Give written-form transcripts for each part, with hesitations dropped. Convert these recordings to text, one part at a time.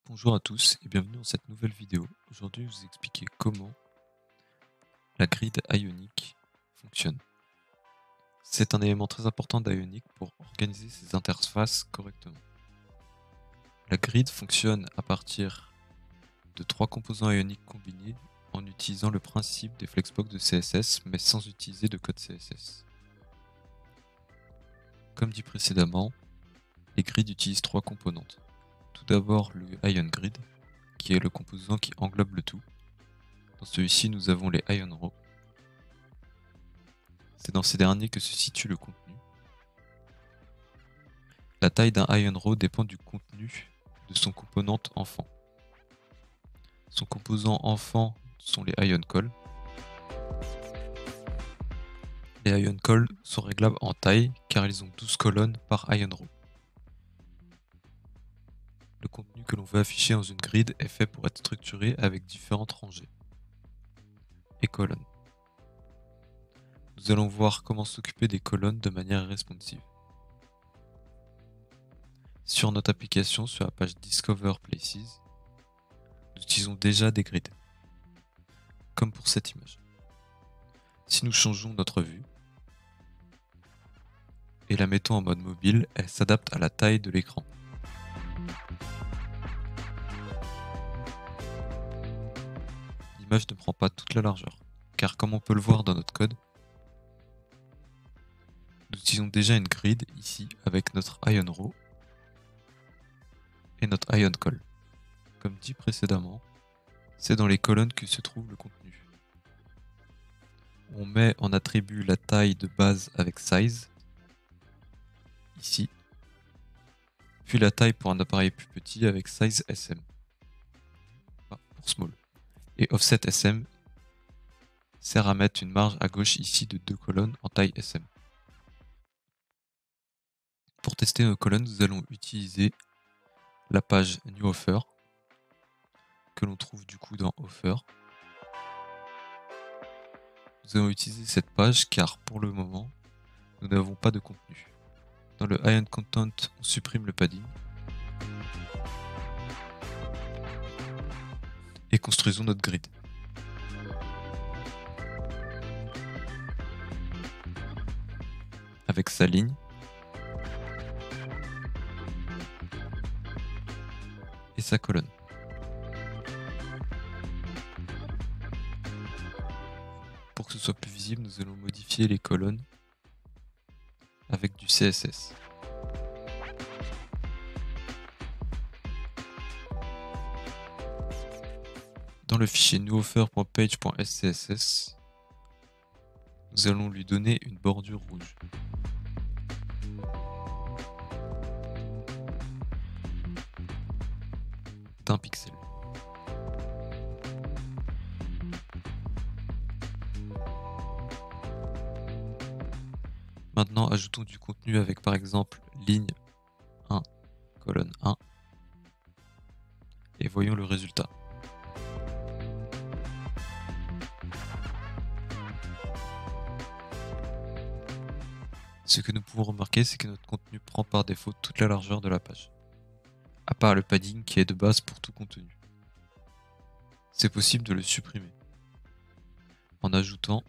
Bonjour à tous et bienvenue dans cette nouvelle vidéo. Aujourd'hui, je vais vous expliquer comment la grid Ionic fonctionne. C'est un élément très important d'Ionic pour organiser ses interfaces correctement. La grid fonctionne à partir de 3 composants Ionic combinés en utilisant le principe des flexbox de CSS mais sans utiliser de code CSS. Comme dit précédemment, les grids utilisent 3 composantes. Tout d'abord le Ion Grid, qui est le composant qui englobe le tout. Dans celui-ci, nous avons les Ion Rows. C'est dans ces derniers que se situe le contenu. La taille d'un Ion Row dépend du contenu de son composante enfant. Son composant enfant sont les Ion Calls. Les Ion Calls sont réglables en taille car ils ont 12 colonnes par Ion Row. Le contenu que l'on veut afficher dans une grid est fait pour être structuré avec différentes rangées et colonnes. Nous allons voir comment s'occuper des colonnes de manière responsive. Sur notre application, sur la page Discover Places, nous utilisons déjà des grids, comme pour cette image. Si nous changeons notre vue et la mettons en mode mobile, elle s'adapte à la taille de l'écran. L'image ne prend pas toute la largeur, car comme on peut le voir dans notre code, nous utilisons déjà une grid ici avec notre Ion Row et notre Ion Call. Comme dit précédemment, c'est dans les colonnes que se trouve le contenu. On met en attribut la taille de base avec size, ici, puis la taille pour un appareil plus petit avec size SM, pour small. Et offset SM sert à mettre une marge à gauche ici de 2 colonnes en taille SM. Pour tester nos colonnes, nous allons utiliser la page New Offer, que l'on trouve du coup dans Offer. Nous allons utiliser cette page car pour le moment, nous n'avons pas de contenu. Dans le Ion Content, on supprime le padding. Et construisons notre grid. Avec sa ligne. Et sa colonne. Pour que ce soit plus visible, nous allons modifier les colonnes avec du CSS. Dans le fichier newoffer.page.scss, nous allons lui donner une bordure rouge. D'un pixel. Maintenant, ajoutons du contenu avec par exemple ligne 1, colonne 1, et voyons le résultat. Ce que nous pouvons remarquer, c'est que notre contenu prend par défaut toute la largeur de la page, à part le padding qui est de base pour tout contenu. C'est possible de le supprimer en ajoutant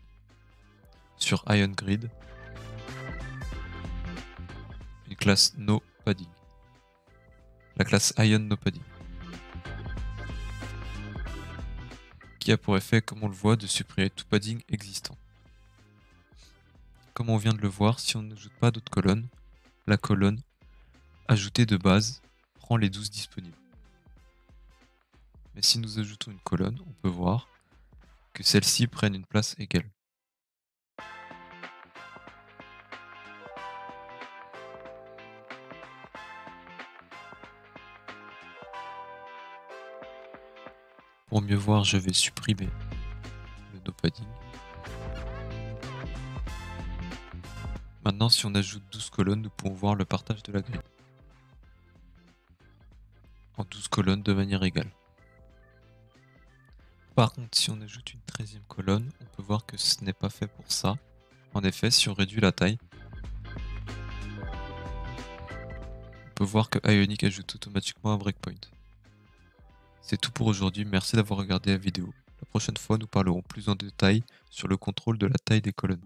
sur Ion Grid une classe NoPadding, la classe Ion NoPadding, qui a pour effet, comme on le voit, de supprimer tout padding existant. Comme on vient de le voir, si on n'ajoute pas d'autres colonnes, la colonne ajoutée de base prend les 12 disponibles. Mais si nous ajoutons une colonne, on peut voir que celles-ci prennent une place égale. Pour mieux voir, je vais supprimer le NoPadding. Maintenant, si on ajoute 12 colonnes, nous pouvons voir le partage de la grille en 12 colonnes de manière égale. Par contre, si on ajoute une 13e colonne, on peut voir que ce n'est pas fait pour ça, En effet, si on réduit la taille, on peut voir que Ionic ajoute automatiquement un breakpoint. C'est tout pour aujourd'hui, merci d'avoir regardé la vidéo. La prochaine fois, nous parlerons plus en détail sur le contrôle de la taille des colonnes.